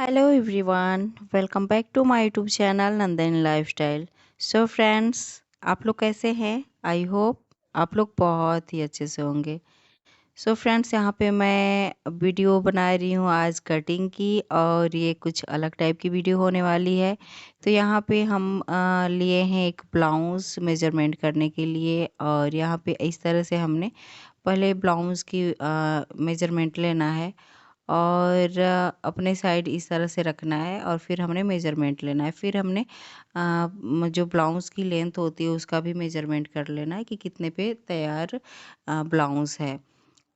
Hello everyone, welcome back to my YouTube channel Nandan lifestyle. So friends, आप लोग कैसे हैं? आई होप आप लोग बहुत ही अच्छे से होंगे। सो फ्रेंड्स, यहाँ पे मैं वीडियो बना रही हूँ आज कटिंग की, और ये कुछ अलग टाइप की वीडियो होने वाली है। तो यहाँ पे हम लिए हैं एक ब्लाउज़ मेजरमेंट करने के लिए, और यहाँ पे इस तरह से हमने पहले ब्लाउज़ की मेजरमेंट लेना है, और अपने साइड इस तरह से रखना है, और फिर हमने मेजरमेंट लेना है। फिर हमने जो ब्लाउज़ की लेंथ होती है उसका भी मेजरमेंट कर लेना है कि कितने पे तैयार ब्लाउज़ है।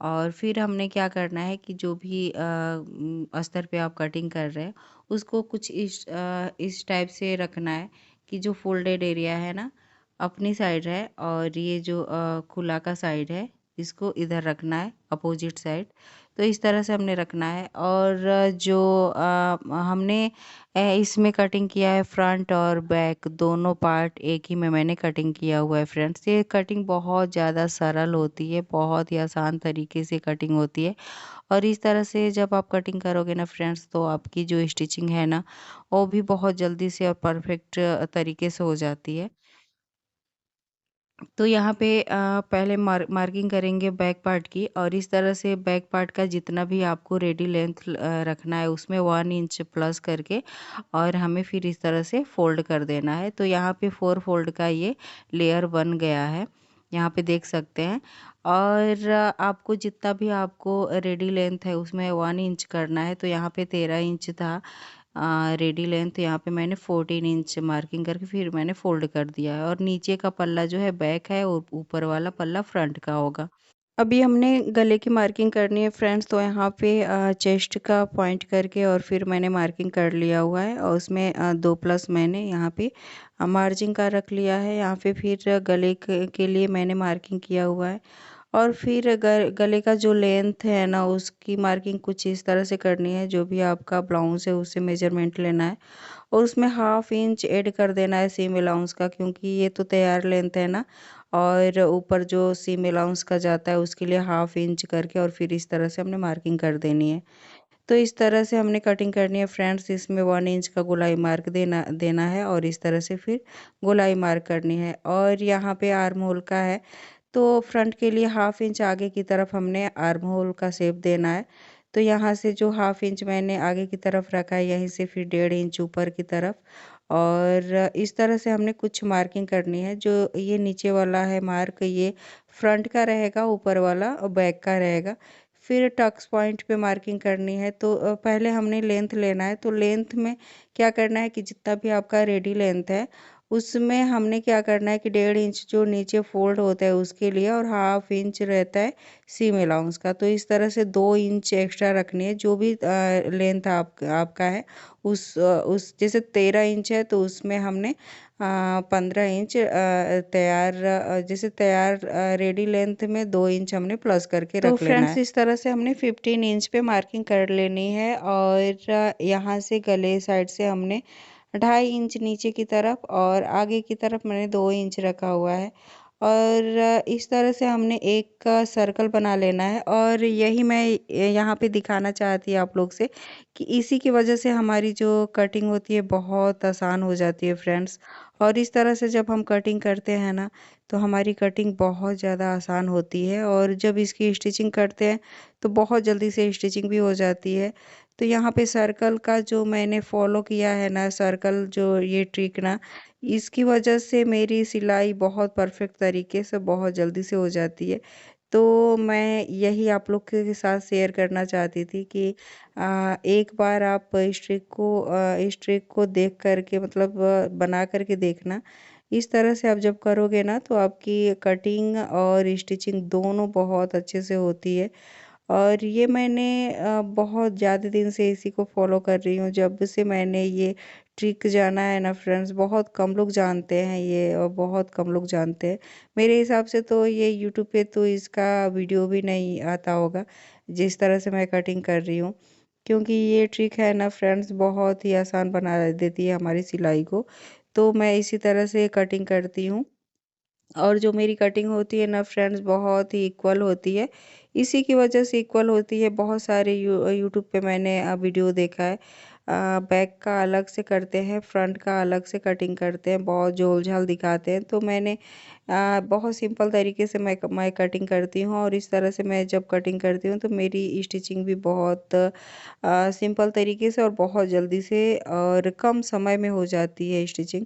और फिर हमने क्या करना है कि जो भी अस्तर पे आप कटिंग कर रहे हैं उसको कुछ इस टाइप से रखना है कि जो फोल्डेड एरिया है ना अपनी साइड है, और ये जो खुला का साइड है इसको इधर रखना है, अपोजिट साइड। तो इस तरह से हमने रखना है। और जो हमने इसमें कटिंग किया है फ्रंट और बैक दोनों पार्ट एक ही में मैंने कटिंग किया हुआ है फ्रेंड्स। ये कटिंग बहुत ज़्यादा सरल होती है, बहुत ही आसान तरीके से कटिंग होती है। और इस तरह से जब आप कटिंग करोगे ना फ्रेंड्स, तो आपकी जो स्टिचिंग है ना वो भी बहुत जल्दी से और परफेक्ट तरीके से हो जाती है। तो यहाँ पे पहले मार्किंग करेंगे बैक पार्ट की, और इस तरह से बैक पार्ट का जितना भी आपको रेडी लेंथ रखना है उसमें 1 इंच प्लस करके, और हमें फिर इस तरह से फोल्ड कर देना है। तो यहाँ पे 4 फोल्ड का ये लेयर बन गया है, यहाँ पे देख सकते हैं। और आपको जितना भी आपको रेडी लेंथ है उसमें 1 इंच करना है। तो यहाँ पे 13 इंच था रेडी लेंथ, यहाँ पे मैंने 14 इंच मार्किंग करके फिर मैंने फोल्ड कर दिया है। और नीचे का पल्ला जो है बैक है और ऊपर वाला पल्ला फ्रंट का होगा। अभी हमने गले की मार्किंग करनी है फ्रेंड्स। तो यहाँ पे चेस्ट का पॉइंट करके और फिर मैंने मार्किंग कर लिया हुआ है, और उसमें 2 प्लस मैंने यहाँ पे मार्जिन का रख लिया है। यहाँ पे फिर गले के लिए मैंने मार्किंग किया हुआ है। और फिर गले का जो लेंथ है ना उसकी मार्किंग कुछ इस तरह से करनी है। जो भी आपका ब्लाउज है उससे मेजरमेंट लेना है, और उसमें 1/2 इंच ऐड कर देना है सीम अलाउंस का, क्योंकि ये तो तैयार लेंथ है ना। और ऊपर जो सीम अलाउंस का जाता है उसके लिए 1/2 इंच करके, और फिर इस तरह से हमने मार्किंग कर देनी है। तो इस तरह से हमने कटिंग करनी है फ्रेंड्स। इसमें 1 इंच का गोलाई मार्क देना देना है, और इस तरह से फिर गोलाई मार्क करनी है। और यहाँ पे आर्म होल का है, तो फ्रंट के लिए 1/2 इंच आगे की तरफ हमने आर्म होल का शेप देना है। तो यहाँ से जो 1/2 इंच मैंने आगे की तरफ रखा है, यहीं से फिर 1.5 इंच ऊपर की तरफ। और इस तरह से हमने कुछ मार्किंग करनी है। जो ये नीचे वाला है मार्क, ये फ्रंट का रहेगा, ऊपर वाला बैक का रहेगा। फिर टक्स पॉइंट पे मार्किंग करनी है। तो पहले हमने लेंथ लेना है। तो लेंथ में क्या करना है कि जितना भी आपका रेडी लेंथ है उसमें हमने क्या करना है कि 1.5 इंच जो नीचे फोल्ड होता है उसके लिए, और 1/2 इंच रहता है सीम अलाउंस का। तो इस तरह से 2 इंच एक्स्ट्रा रखनी है। जो भी लेंथ आपका है उस जैसे 13 इंच है तो उसमें हमने 15 इंच जैसे तैयार रेडी लेंथ में 2 इंच हमने प्लस करके तो रख लेना फ्रेंड्स है। इस तरह से हमने 15 इंच पे मार्किंग कर लेनी है। और यहाँ से गले साइड से हमने 2.5 इंच नीचे की तरफ, और आगे की तरफ मैंने 2 इंच रखा हुआ है। और इस तरह से हमने एक सर्कल बना लेना है। और यही मैं यहाँ पे दिखाना चाहती हूँ आप लोग से कि इसी की वजह से हमारी जो कटिंग होती है बहुत आसान हो जाती है फ्रेंड्स। और इस तरह से जब हम कटिंग करते हैं ना तो हमारी कटिंग बहुत ज़्यादा आसान होती है, और जब इसकी स्टिचिंग करते हैं तो बहुत जल्दी से स्टिचिंग भी हो जाती है। तो यहाँ पे सर्कल का जो मैंने फॉलो किया है ना, सर्कल जो ये ट्रिक ना, इसकी वजह से मेरी सिलाई बहुत परफेक्ट तरीके से बहुत जल्दी से हो जाती है। तो मैं यही आप लोग के साथ शेयर करना चाहती थी कि एक बार आप इस ट्रिक को देख करके मतलब बना करके देखना। इस तरह से आप जब करोगे ना तो आपकी कटिंग और स्टिचिंग दोनों बहुत अच्छे से होती है। और ये मैंने बहुत ज़्यादा दिन से इसी को फॉलो कर रही हूँ। जब से मैंने ये ट्रिक जाना है ना फ्रेंड्स, बहुत कम लोग जानते हैं ये, और बहुत कम लोग जानते हैं। मेरे हिसाब से तो ये यूट्यूब पे तो इसका वीडियो भी नहीं आता होगा जिस तरह से मैं कटिंग कर रही हूँ। क्योंकि ये ट्रिक है ना फ्रेंड्स बहुत ही आसान बना देती है हमारी सिलाई को। तो मैं इसी तरह से कटिंग करती हूँ। और जो मेरी कटिंग होती है ना फ्रेंड्स बहुत ही इक्वल होती है। इसी की वजह से इक्वल होती है। बहुत सारे यूट्यूब पे मैंने वीडियो देखा है बैक का अलग से करते हैं, फ्रंट का अलग से कटिंग करते हैं, बहुत झोल झाल दिखाते हैं। तो मैंने बहुत सिंपल तरीके से मैं कटिंग करती हूँ, और इस तरह से मैं जब कटिंग करती हूँ तो मेरी स्टिचिंग भी बहुत सिंपल तरीके से और बहुत जल्दी से और कम समय में हो जाती है स्टिचिंग।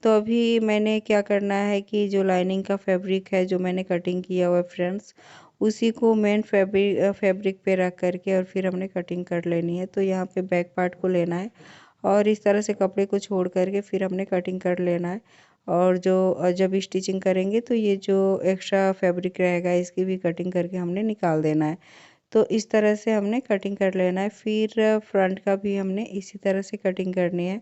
तो अभी मैंने क्या करना है कि जो लाइनिंग का फैब्रिक है जो मैंने कटिंग किया हुआ है फ्रेंड्स, उसी को मेन फैब्रिक पे रख करके और फिर हमने कटिंग कर लेनी है। तो यहाँ पे बैक पार्ट को लेना है और इस तरह से कपड़े को छोड़ करके फिर हमने कटिंग कर लेना है। और जो जब स्टिचिंग करेंगे तो ये जो एक्स्ट्रा फैब्रिक रहेगा इसकी भी कटिंग करके हमने निकाल देना है। तो इस तरह से हमने कटिंग कर लेना है। फिर फ्रंट का भी हमने इसी तरह से कटिंग करनी है।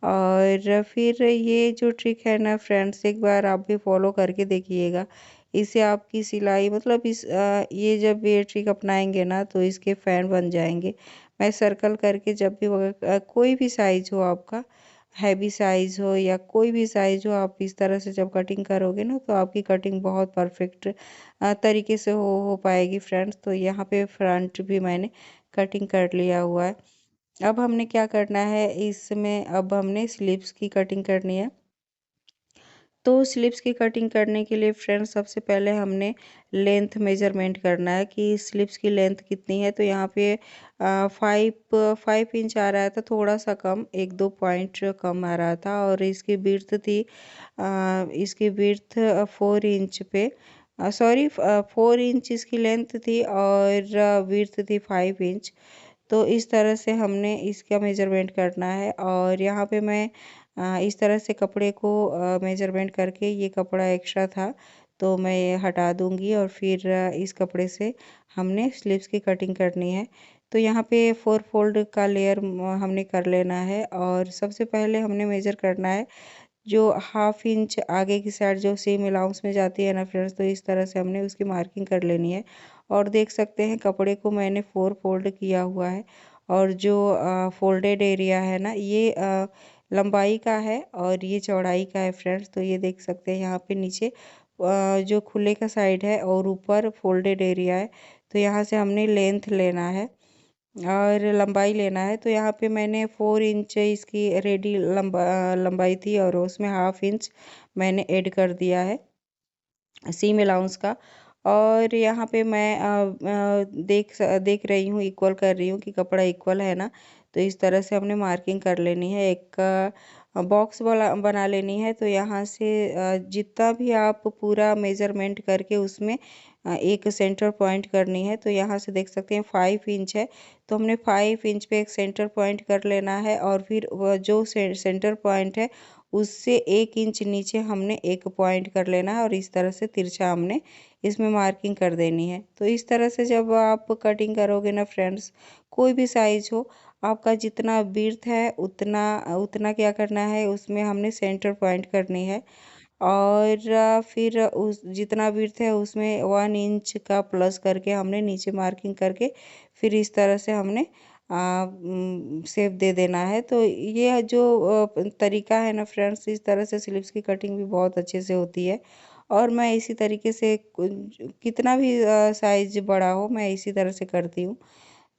और फिर ये जो ट्रिक है ना फ्रेंड्स, एक बार आप भी फॉलो करके देखिएगा। इससे आपकी सिलाई मतलब ये जब ये ट्रिक अपनाएंगे ना तो इसके फ़ैन बन जाएंगे। मैं सर्कल करके जब भी कोई भी साइज़ हो आपका, हैवी साइज़ हो या कोई भी साइज़ हो, आप इस तरह से जब कटिंग करोगे ना तो आपकी कटिंग बहुत परफेक्ट तरीके से हो पाएगी फ्रेंड्स। तो यहाँ पे फ्रंट भी मैंने कटिंग कर लिया हुआ है। अब हमने क्या करना है इसमें, अब हमने स्लीव्स की कटिंग करनी है। तो स्लीव्स की कटिंग करने के लिए फ्रेंड्स सबसे पहले हमने लेंथ मेजरमेंट करना है कि स्लीव्स की लेंथ कितनी है। तो यहाँ पे 5 इंच आ रहा था, थोड़ा सा कम, 1-2 पॉइंट कम आ रहा था। और इसकी विड्थ थी, इसकी विड्थ 4 इंच पे, सॉरी 4 इंच इसकी लेंथ थी और विड्थ थी 5 इंच। तो इस तरह से हमने इसका मेजरमेंट करना है। और यहाँ पे मैं इस तरह से कपड़े को मेजरमेंट करके, ये कपड़ा एक्स्ट्रा था तो मैं ये हटा दूंगी और फिर इस कपड़े से हमने स्लीव्स की कटिंग करनी है। तो यहाँ पे 4 फोल्ड का लेयर हमने कर लेना है। और सबसे पहले हमने मेजर करना है जो 1/2 इंच आगे की साइड जो सेम अलाउंस में जाती है ना फ्रेंड्स, तो इस तरह से हमने उसकी मार्किंग कर लेनी है। और देख सकते हैं कपड़े को मैंने 4 फोल्ड किया हुआ है। और जो फोल्डेड एरिया है ना, ये लंबाई का है और ये चौड़ाई का है फ्रेंड्स। तो ये देख सकते हैं यहाँ पे नीचे जो खुले का साइड है और ऊपर फोल्डेड एरिया है। तो यहाँ से हमने लेंथ लेना है और लंबाई लेना है। तो यहाँ पे मैंने 4 इंच इसकी रेडी लंबाई थी और उसमें 1/2 इंच मैंने ऐड कर दिया है सीम अलाउंस का। और यहाँ पे मैं देख रही हूँ, इक्वल कर रही हूँ कि कपड़ा इक्वल है ना। तो इस तरह से हमने मार्किंग कर लेनी है, एक बॉक्स वाला बना लेनी है। तो यहाँ से जितना भी आप पूरा मेजरमेंट करके उसमें एक सेंटर पॉइंट करनी है। तो यहाँ से देख सकते हैं 5 इंच है, तो हमने 5 इंच पे एक सेंटर पॉइंट कर लेना है। और फिर वह जो सेंटर पॉइंट है उससे 1 इंच नीचे हमने एक पॉइंट कर लेना है और इस तरह से तिरछा हमने इसमें मार्किंग कर देनी है। तो इस तरह से जब आप कटिंग करोगे ना फ्रेंड्स, कोई भी साइज हो, आपका जितना विड्थ है उतना उतना क्या करना है, उसमें हमने सेंटर पॉइंट करनी है। और फिर उस जितना विड्थ है उसमें 1 इंच का प्लस करके हमने नीचे मार्किंग करके फिर इस तरह से हमने शेप दे देना है। तो ये जो तरीका है ना फ्रेंड्स, इस तरह से स्लीव्स की कटिंग भी बहुत अच्छे से होती है। और मैं इसी तरीके से कितना भी साइज बड़ा हो मैं इसी तरह से करती हूँ।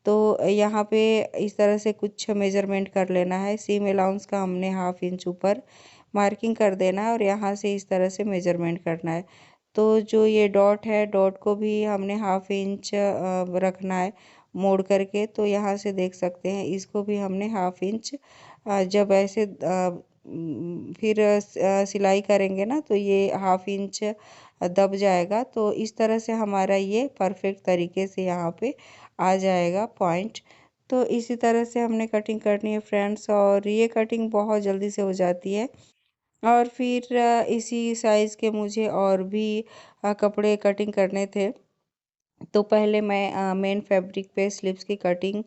तो यहाँ पे इस तरह से कुछ मेजरमेंट कर लेना है। सीम अलाउंस का हमने 1/2 इंच ऊपर मार्किंग कर देना है और यहाँ से इस तरह से मेजरमेंट करना है। तो जो ये डॉट है, डॉट को भी हमने 1/2 इंच रखना है मोड़ करके। तो यहाँ से देख सकते हैं इसको भी हमने 1/2 इंच जब ऐसे फिर सिलाई करेंगे ना तो ये 1/2 इंच दब जाएगा। तो इस तरह से हमारा ये परफेक्ट तरीके से यहाँ पे आ जाएगा पॉइंट। तो इसी तरह से हमने कटिंग करनी है फ्रेंड्स, और ये कटिंग बहुत जल्दी से हो जाती है। और फिर इसी साइज़ के मुझे और भी कपड़े कटिंग करने थे। तो पहले मैं मेन फैब्रिक पे स्लीव्स की कटिंग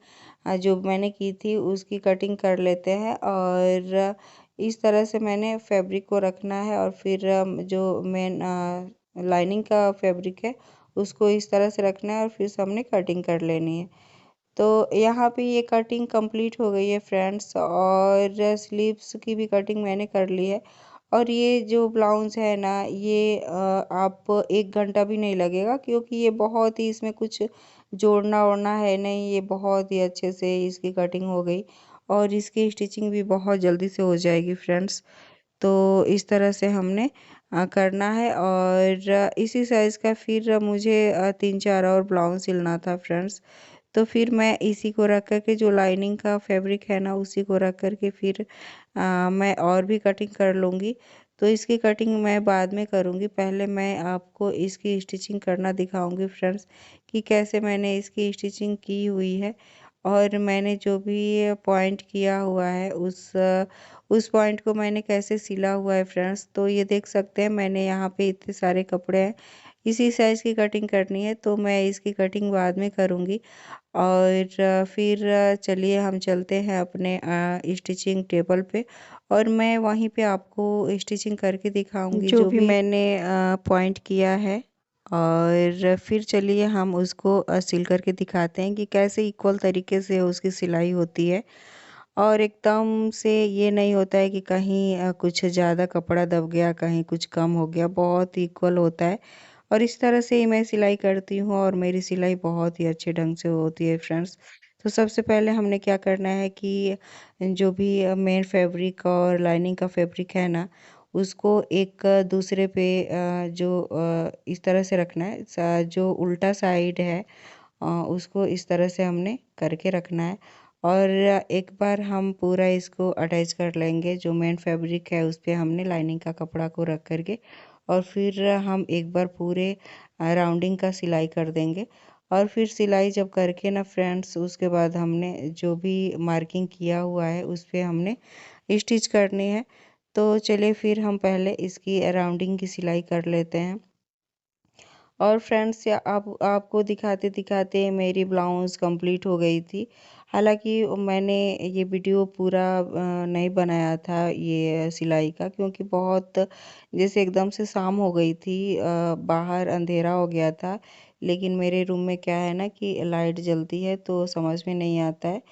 जो मैंने की थी उसकी कटिंग कर लेते हैं। और इस तरह से मैंने फैब्रिक को रखना है और फिर जो मेन लाइनिंग का फैब्रिक है उसको इस तरह से रखना है और फिर से हमने कटिंग कर लेनी है। तो यहाँ पे ये कटिंग कंप्लीट हो गई है फ्रेंड्स, और स्लीव्स की भी कटिंग मैंने कर ली है। और ये जो ब्लाउज है ना, ये आप 1 घंटा भी नहीं लगेगा क्योंकि ये बहुत ही, इसमें कुछ जोड़ना ओड़ना है नहीं, ये बहुत ही अच्छे से इसकी कटिंग हो गई। और इसकी स्टिचिंग भी बहुत जल्दी से हो जाएगी फ्रेंड्स। तो इस तरह से हमने करना है। और इसी साइज़ का फिर मुझे 3-4 और ब्लाउज सिलना था फ्रेंड्स। तो फिर मैं इसी को रख कर के, जो लाइनिंग का फैब्रिक है ना, उसी को रख कर के फिर मैं और भी कटिंग कर लूँगी। तो इसकी कटिंग मैं बाद में करूँगी, पहले मैं आपको इसकी स्टिचिंग करना दिखाऊँगी फ्रेंड्स कि कैसे मैंने इसकी स्टिचिंग की हुई है। और मैंने जो भी पॉइंट किया हुआ है उस पॉइंट को मैंने कैसे सिला हुआ है फ्रेंड्स। तो ये देख सकते हैं, मैंने यहाँ पे इतने सारे कपड़े हैं, इसी साइज़ की कटिंग करनी है, तो मैं इसकी कटिंग बाद में करूँगी। और फिर चलिए हम चलते हैं अपने स्टिचिंग टेबल पे, और मैं वहीं पे आपको स्टिचिंग करके दिखाऊंगी जो भी मैंने पॉइंट किया है। और फिर चलिए हम उसको सिल करके दिखाते हैं कि कैसे इक्वल तरीके से उसकी सिलाई होती है। और एकदम से ये नहीं होता है कि कहीं कुछ ज़्यादा कपड़ा दब गया, कहीं कुछ कम हो गया, बहुत इक्वल होता है। और इस तरह से ही मैं सिलाई करती हूँ, और मेरी सिलाई बहुत ही अच्छे ढंग से होती है फ्रेंड्स। तो सबसे पहले हमने क्या करना है कि जो भी मेन फैब्रिक और लाइनिंग का फैब्रिक है ना, उसको एक दूसरे पे इस तरह से रखना है। जो उल्टा साइड है उसको इस तरह से हमने करके रखना है। और एक बार हम पूरा इसको अटैच कर लेंगे, जो मेन फैब्रिक है उस पे हमने लाइनिंग का कपड़ा को रख करके, और फिर हम एक बार पूरे राउंडिंग का सिलाई कर देंगे। और फिर सिलाई जब करके ना फ्रेंड्स, उसके बाद हमने जो भी मार्किंग किया हुआ है उस पे हमने स्टिच करनी है। तो चलिए फिर हम पहले इसकी राउंडिंग की सिलाई कर लेते हैं। और फ्रेंड्स, या आपको दिखाते दिखाते मेरी ब्लाउज़ कंप्लीट हो गई थी। हालांकि मैंने ये वीडियो पूरा नहीं बनाया था ये सिलाई का, क्योंकि बहुत जैसे एकदम से शाम हो गई थी, बाहर अंधेरा हो गया था। लेकिन मेरे रूम में क्या है ना कि लाइट जलती है, तो समझ में नहीं आता है।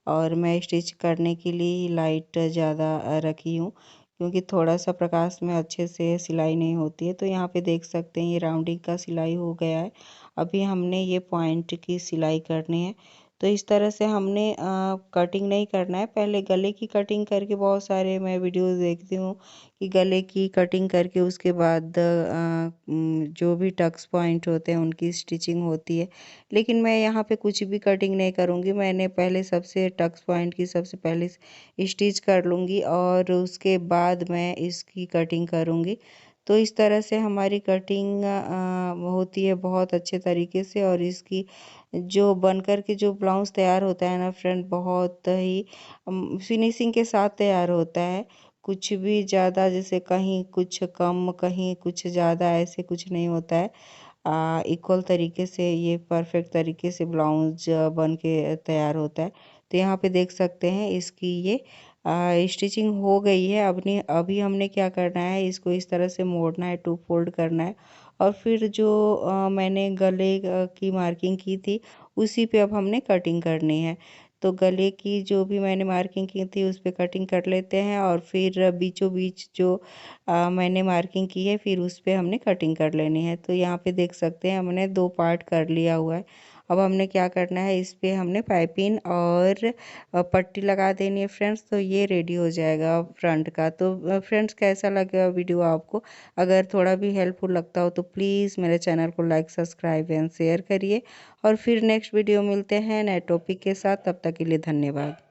और मैं स्टिच करने के लिए लाइट ज़्यादा रखी हूँ, क्योंकि थोड़ा-सा प्रकाश में अच्छे से सिलाई नहीं होती है। तो यहाँ पे देख सकते हैं, ये राउंडिंग का सिलाई हो गया है। अभी हमने ये पॉइंट की सिलाई करनी है। तो इस तरह से हमने कटिंग नहीं करना है, पहले गले की कटिंग करके, बहुत सारे मैं वीडियोज़ देखती हूँ कि गले की कटिंग करके उसके बाद जो भी टक्स पॉइंट होते हैं उनकी स्टिचिंग होती है। लेकिन मैं यहाँ पे कुछ भी कटिंग नहीं करूँगी, मैंने पहले सबसे टक्स पॉइंट की सबसे पहले स्टिच कर लूँगी, और उसके बाद मैं इसकी कटिंग करूँगी। तो इस तरह से हमारी कटिंग होती है बहुत अच्छे तरीके से। और इसकी जो बनकर के जो ब्लाउज़ तैयार होता है ना फ्रेंड, बहुत ही फिनिशिंग के साथ तैयार होता है। कुछ भी ज़्यादा, जैसे कहीं कुछ कम, कहीं कुछ ज़्यादा, ऐसे कुछ नहीं होता है। इक्वल तरीके से ये परफेक्ट तरीके से ब्लाउज बन के तैयार होता है। तो यहाँ पे देख सकते हैं इसकी ये स्टिचिंग हो गई है। अभी हमने क्या करना है, इसको इस तरह से मोड़ना है, टू फोल्ड करना है। और फिर जो मैंने गले की मार्किंग की थी, उसी पे अब हमने कटिंग करनी है। तो गले की जो भी मैंने मार्किंग की थी उस पे कटिंग कर लेते हैं, और फिर बीचों बीच जो मैंने मार्किंग की है, फिर उस पे हमने कटिंग कर लेनी है। तो यहाँ पे देख सकते हैं, हमने 2 पार्ट कर लिया हुआ है। अब हमने क्या करना है, इस पे हमने पाइपिंग और पट्टी लगा देनी है फ्रेंड्स। तो ये रेडी हो जाएगा फ्रंट का। तो फ्रेंड्स, कैसा लगा वीडियो आपको? अगर थोड़ा भी हेल्पफुल लगता हो तो प्लीज़ मेरे चैनल को लाइक, सब्सक्राइब एंड शेयर करिए। और फिर नेक्स्ट वीडियो मिलते हैं नए टॉपिक के साथ। तब तक के लिए धन्यवाद।